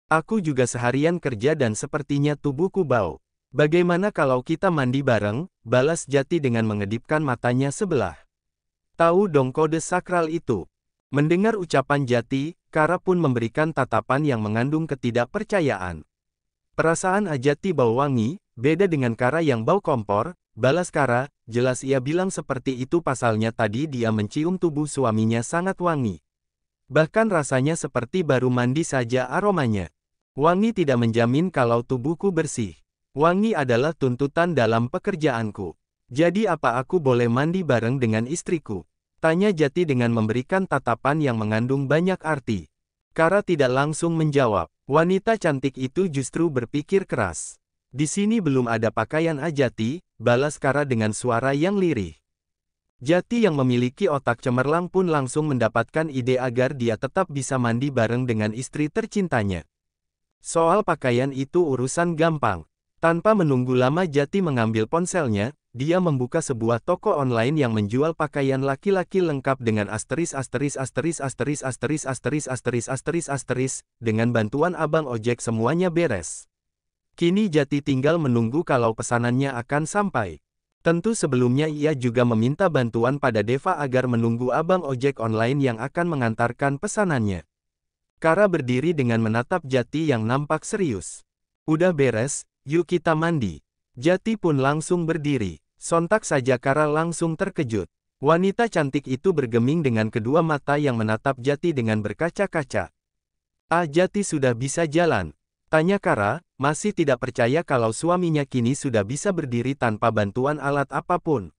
Aku juga seharian kerja dan sepertinya tubuhku bau. Bagaimana kalau kita mandi bareng? Balas Jati dengan mengedipkan matanya sebelah. Tahu dong kode sakral itu. Mendengar ucapan Jati, Kara pun memberikan tatapan yang mengandung ketidakpercayaan. Perasaan Ajati bau wangi, beda dengan Kara yang bau kompor, balas Kara, jelas ia bilang seperti itu pasalnya tadi dia mencium tubuh suaminya sangat wangi. Bahkan rasanya seperti baru mandi saja aromanya. Wangi tidak menjamin kalau tubuhku bersih. Wangi adalah tuntutan dalam pekerjaanku. Jadi apa aku boleh mandi bareng dengan istriku? Tanya Jati dengan memberikan tatapan yang mengandung banyak arti. Kara tidak langsung menjawab. Wanita cantik itu justru berpikir keras. Di sini belum ada pakaian Ajati, balas Kara dengan suara yang lirih. Jati yang memiliki otak cemerlang pun langsung mendapatkan ide agar dia tetap bisa mandi bareng dengan istri tercintanya. Soal pakaian itu urusan gampang. Tanpa menunggu lama Jati mengambil ponselnya, dia membuka sebuah toko online yang menjual pakaian laki-laki lengkap dengan dengan bantuan abang ojek semuanya beres. Kini Jati tinggal menunggu kalau pesanannya akan sampai. Tentu sebelumnya ia juga meminta bantuan pada Deva agar menunggu abang ojek online yang akan mengantarkan pesanannya. Kara berdiri dengan menatap Jati yang nampak serius. Udah beres, yuk kita mandi. Jati pun langsung berdiri. Sontak saja Kara langsung terkejut. Wanita cantik itu bergeming dengan kedua mata yang menatap Jati dengan berkaca-kaca. Ah, Jati sudah bisa jalan? Tanya Kara, masih tidak percaya kalau suaminya kini sudah bisa berdiri tanpa bantuan alat apapun.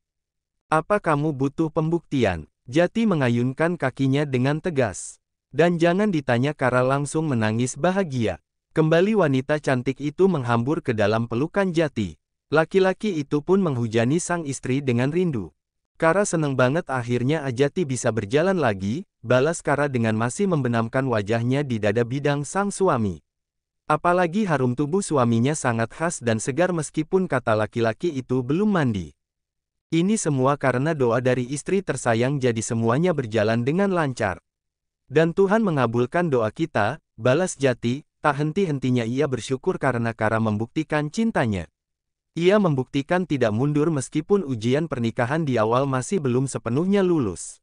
Apa kamu butuh pembuktian? Jati mengayunkan kakinya dengan tegas. Dan jangan ditanya, Kara langsung menangis bahagia. Kembali wanita cantik itu menghambur ke dalam pelukan Jati. Laki-laki itu pun menghujani sang istri dengan rindu. Kara seneng banget akhirnya Ajati bisa berjalan lagi, balas Kara dengan masih membenamkan wajahnya di dada bidang sang suami. Apalagi harum tubuh suaminya sangat khas dan segar meskipun kata laki-laki itu belum mandi. Ini semua karena doa dari istri tersayang, jadi semuanya berjalan dengan lancar. Dan Tuhan mengabulkan doa kita, balas Jati, tak henti-hentinya ia bersyukur karena Kara membuktikan cintanya. Ia membuktikan tidak mundur meskipun ujian pernikahan di awal masih belum sepenuhnya lulus.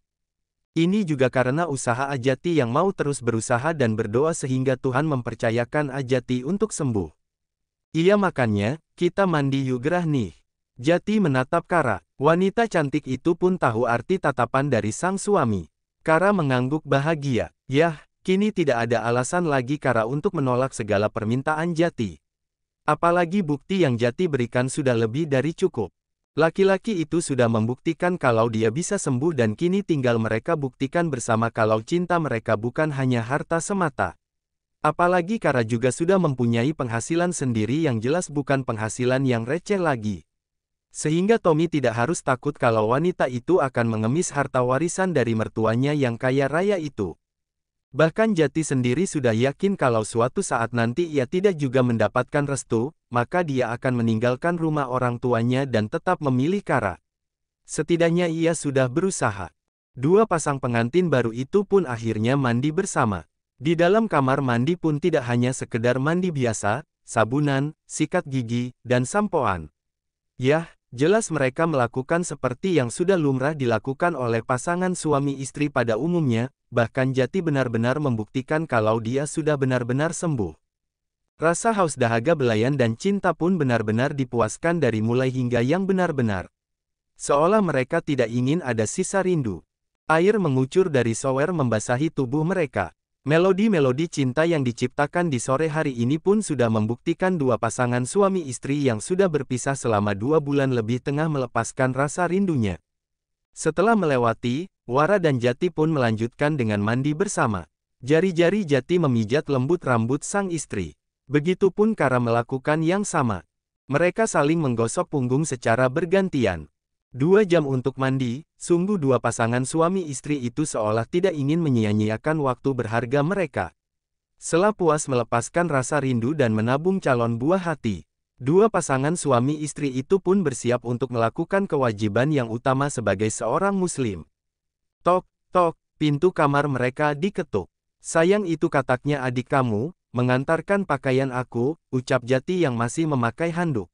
Ini juga karena usaha Ajati yang mau terus berusaha dan berdoa sehingga Tuhan mempercayakan Ajati untuk sembuh. Iya makanya, kita mandi yuk gerah nih. Jati menatap Kara. Wanita cantik itu pun tahu arti tatapan dari sang suami. Kara mengangguk bahagia. Yah, kini tidak ada alasan lagi Kara untuk menolak segala permintaan Jati. Apalagi bukti yang Jati berikan sudah lebih dari cukup. Laki-laki itu sudah membuktikan kalau dia bisa sembuh dan kini tinggal mereka buktikan bersama kalau cinta mereka bukan hanya harta semata. Apalagi Kara juga sudah mempunyai penghasilan sendiri yang jelas bukan penghasilan yang receh lagi. Sehingga Tommy tidak harus takut kalau wanita itu akan mengemis harta warisan dari mertuanya yang kaya raya itu. Bahkan Jati sendiri sudah yakin kalau suatu saat nanti ia tidak juga mendapatkan restu, maka dia akan meninggalkan rumah orang tuanya dan tetap memilih Kara. Setidaknya ia sudah berusaha. Dua pasang pengantin baru itu pun akhirnya mandi bersama. Di dalam kamar mandi pun tidak hanya sekedar mandi biasa, sabunan, sikat gigi, dan sampoan. Yah, jelas mereka melakukan seperti yang sudah lumrah dilakukan oleh pasangan suami istri pada umumnya, bahkan Jati benar-benar membuktikan kalau dia sudah benar-benar sembuh. Rasa haus dahaga belayan dan cinta pun benar-benar dipuaskan dari mulai hingga yang benar-benar. Seolah mereka tidak ingin ada sisa rindu. Air mengucur dari shower membasahi tubuh mereka. Melodi-melodi cinta yang diciptakan di sore hari ini pun sudah membuktikan dua pasangan suami istri yang sudah berpisah selama 2 bulan lebih tengah melepaskan rasa rindunya. Setelah melewati, Wara dan Jati pun melanjutkan dengan mandi bersama. Jari-jari Jati memijat lembut rambut sang istri. Begitupun Kara melakukan yang sama. Mereka saling menggosok punggung secara bergantian. 2 jam untuk mandi, sungguh dua pasangan suami istri itu seolah tidak ingin menyia-nyiakan waktu berharga mereka. Setelah puas melepaskan rasa rindu dan menabung calon buah hati, dua pasangan suami istri itu pun bersiap untuk melakukan kewajiban yang utama sebagai seorang muslim. Tok, tok, pintu kamar mereka diketuk. Sayang, itu kataknya adik kamu, Mengantarkan pakaian aku, ucap Jati yang masih memakai handuk.